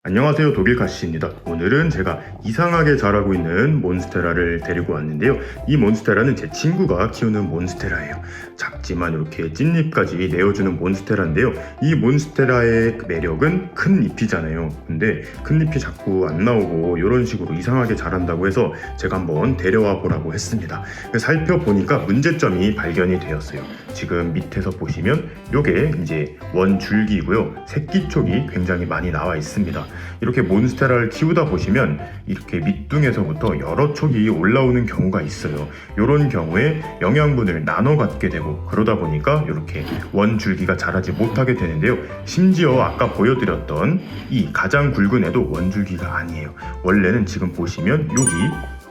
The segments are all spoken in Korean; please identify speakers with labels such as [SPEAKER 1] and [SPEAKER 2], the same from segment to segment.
[SPEAKER 1] 안녕하세요, 독일가시입니다. 오늘은 제가 이상하게 자라고 있는 몬스테라를 데리고 왔는데요. 이 몬스테라는 제 친구가 키우는 몬스테라예요. 작지만 이렇게 찐잎까지 내어주는 몬스테라인데요. 이 몬스테라의 매력은 큰 잎이잖아요. 근데 큰 잎이 자꾸 안 나오고 이런 식으로 이상하게 자란다고 해서 제가 한번 데려와 보라고 했습니다. 살펴보니까 문제점이 발견이 되었어요. 지금 밑에서 보시면 이게 이제 원줄기이고요. 새끼 쪽이 굉장히 많이 나와 있습니다. 이렇게 몬스테라를 키우다 보시면 이렇게 밑둥에서부터 여러 촉이 올라오는 경우가 있어요. 이런 경우에 영양분을 나눠 갖게 되고 그러다 보니까 이렇게 원줄기가 자라지 못하게 되는데요. 심지어 아까 보여드렸던 이 가장 굵은 애도 원줄기가 아니에요. 원래는 지금 보시면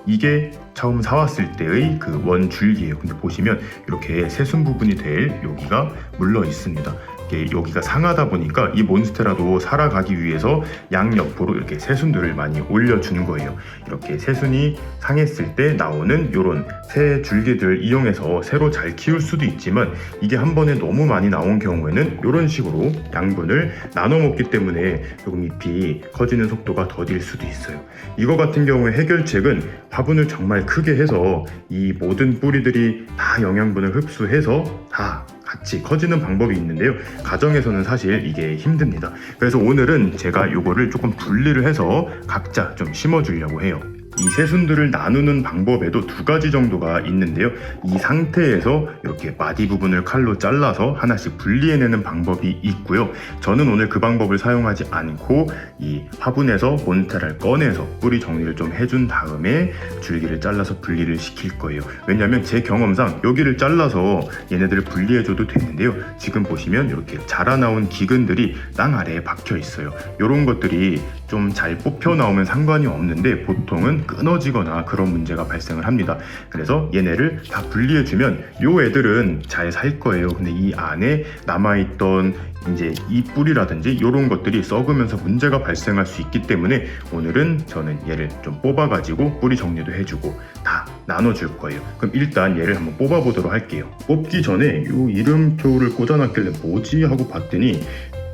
[SPEAKER 1] 이게 처음 사왔을 때의 그 원줄기예요. 근데 보시면 이렇게 새순 부분이 될 여기가 물러 있습니다. 여기가 상하다 보니까 이 몬스테라도 살아가기 위해서 양옆으로 이렇게 새순들을 많이 올려주는 거예요. 이렇게 새순이 상했을 때 나오는 이런 새 줄기들을 이용해서 새로 잘 키울 수도 있지만 이게 한 번에 너무 많이 나온 경우에는 이런 식으로 양분을 나눠 먹기 때문에 조금 잎이 커지는 속도가 더딜 수도 있어요. 이거 같은 경우에 해결책은 화분을 정말 크게 해서 이 모든 뿌리들이 다 영양분을 흡수해서 다 같이 커지는 방법이 있는데요. 가정에서는 사실 이게 힘듭니다. 그래서 오늘은 제가 이거를 조금 분리를 해서 각자 좀 심어주려고 해요. 이 새순들을 나누는 방법에도 두 가지 정도가 있는데요. 이 상태에서 이렇게 마디 부분을 칼로 잘라서 하나씩 분리해내는 방법이 있고요. 저는 오늘 그 방법을 사용하지 않고 이 화분에서 몬스테라를 꺼내서 뿌리 정리를 좀 해준 다음에 줄기를 잘라서 분리를 시킬 거예요. 왜냐하면 제 경험상 여기를 잘라서 얘네들을 분리해줘도 되는데요. 지금 보시면 이렇게 자라나온 기근들이 땅 아래에 박혀 있어요. 이런 것들이 좀 잘 뽑혀 나오면 상관이 없는데 보통은 끊어지거나 그런 문제가 발생을 합니다. 그래서 얘네를 다 분리해주면 요 애들은 잘 살 거예요. 근데 이 안에 남아있던 이제 이 뿌리라든지 이런 것들이 썩으면서 문제가 발생할 수 있기 때문에 오늘은 저는 얘를 좀 뽑아가지고 뿌리 정리도 해주고 다 나눠줄 거예요. 그럼 일단 얘를 한번 뽑아보도록 할게요. 뽑기 전에 요 이름표를 꽂아놨길래 뭐지 하고 봤더니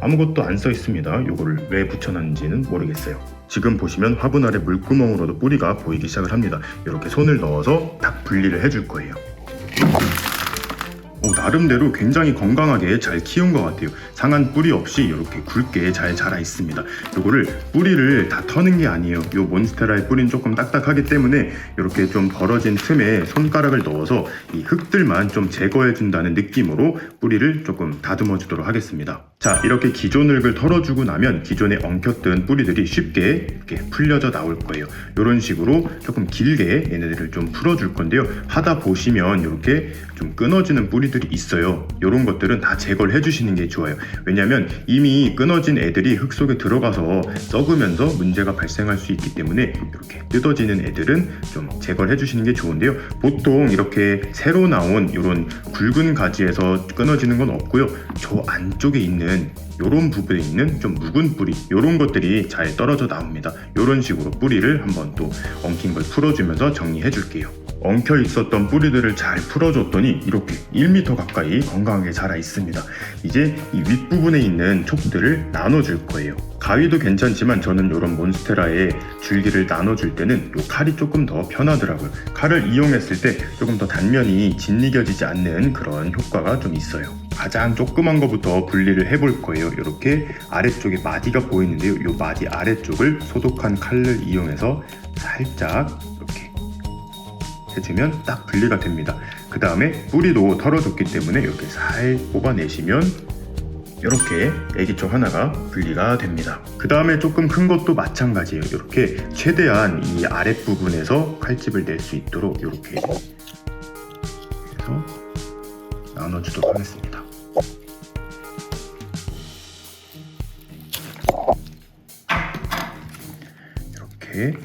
[SPEAKER 1] 아무것도 안 써 있습니다. 이거를 왜 붙여놨는지는 모르겠어요. 지금 보시면 화분 아래 물구멍으로도 뿌리가 보이기 시작을 합니다. 이렇게 손을 넣어서 딱 분리를 해줄 거예요. 나름대로 굉장히 건강하게 잘 키운 것 같아요. 상한 뿌리 없이 이렇게 굵게 잘 자라 있습니다. 요거를 뿌리를 다 터는 게 아니에요. 요 몬스테라의 뿌리는 조금 딱딱하기 때문에 이렇게 좀 벌어진 틈에 손가락을 넣어서 이 흙들만 좀 제거해 준다는 느낌으로 뿌리를 조금 다듬어 주도록 하겠습니다. 자, 이렇게 기존 흙을 털어주고 나면 기존에 엉켰던 뿌리들이 쉽게 이렇게 풀려져 나올 거예요. 이런 식으로 조금 길게 얘네들을 좀 풀어줄 건데요. 하다 보시면 이렇게 좀 끊어지는 뿌리들이 있어요. 이런 것들은 다 제거를 해주시는 게 좋아요. 왜냐면 이미 끊어진 애들이 흙 속에 들어가서 썩으면서 문제가 발생할 수 있기 때문에 이렇게 뜯어지는 애들은 좀 제거를 해주시는 게 좋은데요. 보통 이렇게 새로 나온 이런 굵은 가지에서 끊어지는 건 없고요. 저 안쪽에 있는 이런 부분에 있는 좀 묵은 뿌리 이런 것들이 잘 떨어져 나옵니다. 이런 식으로 뿌리를 한번 또 엉킨 걸 풀어주면서 정리해 줄게요. 엉켜 있었던 뿌리들을 잘 풀어줬더니 이렇게 1m 가까이 건강하게 자라 있습니다. 이제 이 윗부분에 있는 촉들을 나눠줄 거예요. 가위도 괜찮지만 저는 이런 몬스테라의 줄기를 나눠줄 때는 이 칼이 조금 더 편하더라고요. 칼을 이용했을 때 조금 더 단면이 짓이겨지지 않는 그런 효과가 좀 있어요. 가장 조그만 거부터 분리를 해볼 거예요. 이렇게 아래쪽에 마디가 보이는데요. 이 마디 아래쪽을 소독한 칼을 이용해서 살짝 이렇게 해주면 딱 분리가 됩니다. 그 다음에 뿌리도 털어줬기 때문에 이렇게 살 뽑아내시면 이렇게 애기쪽 하나가 분리가 됩니다. 그 다음에 조금 큰 것도 마찬가지예요. 이렇게 최대한 이 아랫부분에서 칼집을 낼 수 있도록 이렇게 해서 나눠주도록 하겠습니다. 이렇게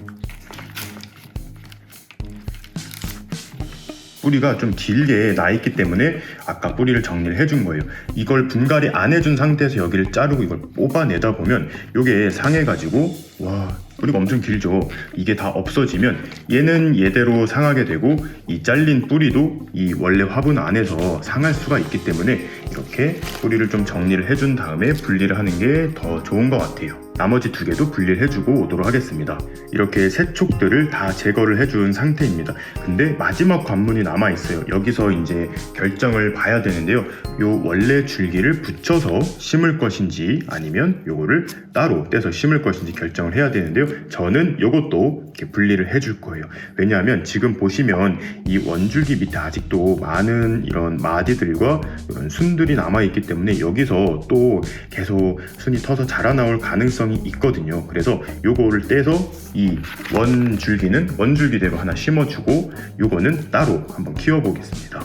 [SPEAKER 1] 뿌리가 좀 길게 나 있기 때문에 아까 뿌리를 정리를 해준 거예요. 이걸 분갈이 안 해준 상태에서 여기를 자르고 이걸 뽑아내다 보면 이게 상해가지고 와, 뿌리가 엄청 길죠. 이게 다 없어지면 얘는 얘대로 상하게 되고 이 잘린 뿌리도 이 원래 화분 안에서 상할 수가 있기 때문에 이렇게 뿌리를 좀 정리를 해준 다음에 분리를 하는 게 더 좋은 것 같아요. 나머지 두 개도 분리를 해주고 오도록 하겠습니다. 이렇게 세촉들을 다 제거를 해준 상태입니다. 근데 마지막 관문이 남아있어요. 여기서 이제 결정을 봐야 되는데요. 요 원래 줄기를 붙여서 심을 것인지 아니면 요거를 따로 떼서 심을 것인지 결정을 해야 되는데요. 저는 요것도 이렇게 분리를 해줄 거예요. 왜냐하면 지금 보시면 이 원줄기 밑에 아직도 많은 이런 마디들과 이런 순들이 남아있기 때문에 여기서 또 계속 순이 터서 자라나올 가능성이 있거든요. 그래서 요거를 떼서 이 원줄기는 원줄기대로 하나 심어주고 요거는 따로 한번 키워보겠습니다.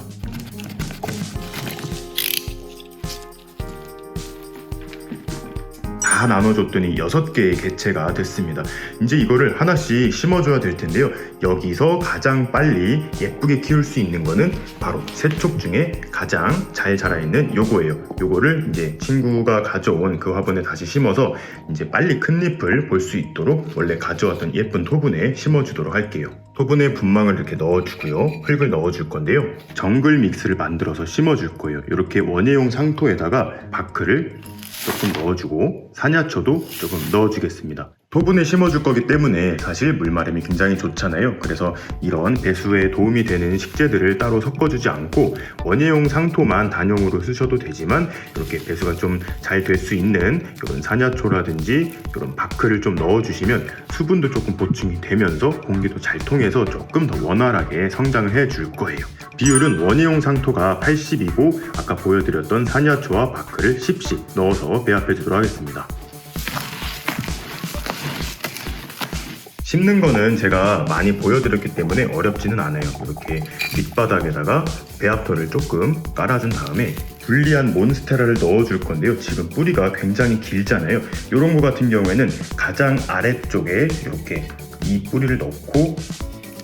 [SPEAKER 1] 다 나눠줬더니 6개의 개체가 됐습니다. 이제 이거를 하나씩 심어줘야 될 텐데요. 여기서 가장 빨리 예쁘게 키울 수 있는 거는 바로 세촉 중에 가장 잘 자라있는 요거예요. 요거를 이제 친구가 가져온 그 화분에 다시 심어서 이제 빨리 큰 잎을 볼 수 있도록 원래 가져왔던 예쁜 토분에 심어주도록 할게요. 토분에 분망을 이렇게 넣어주고요. 흙을 넣어줄 건데요. 정글 믹스를 만들어서 심어줄 거예요. 이렇게 원예용 상토에다가 바크를 조금 넣어주고 산야초도 조금 넣어주겠습니다. 토분에 심어줄 거기 때문에 사실 물마름이 굉장히 좋잖아요. 그래서 이런 배수에 도움이 되는 식재들을 따로 섞어주지 않고 원예용 상토만 단용으로 쓰셔도 되지만 이렇게 배수가 좀 잘 될 수 있는 이런 산야초라든지 이런 바크를 좀 넣어주시면 수분도 조금 보충이 되면서 공기도 잘 통해서 조금 더 원활하게 성장을 해줄 거예요. 비율은 원예용 상토가 80이고 아까 보여드렸던 산야초와 바크를 10씩 넣어서 배합해 주도록 하겠습니다. 심는 거는 제가 많이 보여드렸기 때문에 어렵지는 않아요. 이렇게 밑바닥에다가 배합토를 조금 깔아준 다음에 분리한 몬스테라를 넣어줄 건데요. 지금 뿌리가 굉장히 길잖아요. 이런 거 같은 경우에는 가장 아래쪽에 이렇게 이 뿌리를 넣고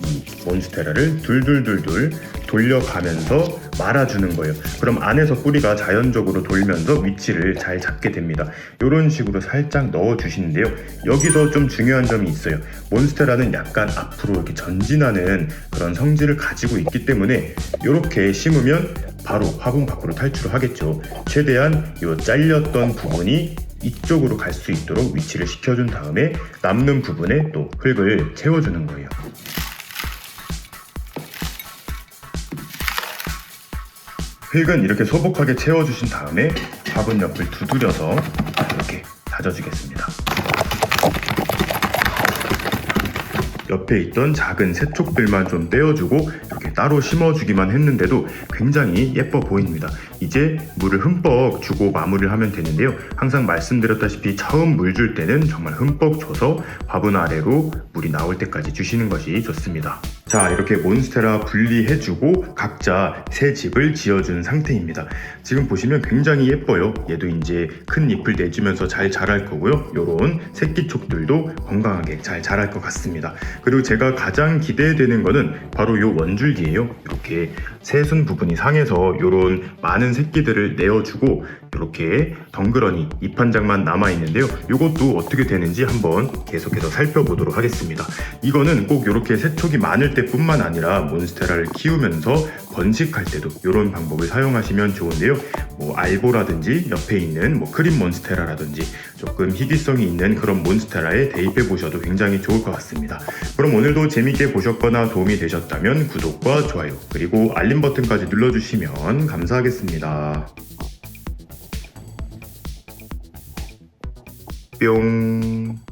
[SPEAKER 1] 이 몬스테라를 둘둘둘둘 돌려가면서 말아주는 거예요. 그럼 안에서 뿌리가 자연적으로 돌면서 위치를 잘 잡게 됩니다. 이런 식으로 살짝 넣어주시는데요. 여기서 좀 중요한 점이 있어요. 몬스테라는 약간 앞으로 이렇게 전진하는 그런 성질을 가지고 있기 때문에 이렇게 심으면 바로 화분 밖으로 탈출을 하겠죠. 최대한 이 잘렸던 부분이 이쪽으로 갈 수 있도록 위치를 시켜준 다음에 남는 부분에 또 흙을 채워주는 거예요. 흙은 이렇게 소복하게 채워주신 다음에 화분 옆을 두드려서 이렇게 다져주겠습니다. 옆에 있던 작은 세촉들만 좀 떼어주고 이렇게 따로 심어주기만 했는데도 굉장히 예뻐 보입니다. 이제 물을 흠뻑 주고 마무리를 하면 되는데요. 항상 말씀드렸다시피 처음 물 줄 때는 정말 흠뻑 줘서 화분 아래로 물이 나올 때까지 주시는 것이 좋습니다. 자, 이렇게 몬스테라 분리해주고 각자 새 집을 지어준 상태입니다. 지금 보시면 굉장히 예뻐요. 얘도 이제 큰 잎을 내주면서 잘 자랄 거고요. 요런 새끼촉들도 건강하게 잘 자랄 것 같습니다. 그리고 제가 가장 기대되는 거는 바로 요 원줄기예요. 이렇게 새순 부분이 상해서 요런 많은 새끼들을 내어주고 이렇게 덩그러니 잎 한 장만 남아있는데요. 이것도 어떻게 되는지 한번 계속해서 살펴보도록 하겠습니다. 이거는 꼭 이렇게 세촉이 많을 때뿐만 아니라 몬스테라를 키우면서 번식할 때도 이런 방법을 사용하시면 좋은데요. 뭐 알보라든지 옆에 있는 뭐 크림 몬스테라라든지 조금 희귀성이 있는 그런 몬스테라에 대입해 보셔도 굉장히 좋을 것 같습니다. 그럼 오늘도 재밌게 보셨거나 도움이 되셨다면 구독과 좋아요 그리고 알림 버튼까지 눌러주시면 감사하겠습니다. 뿅.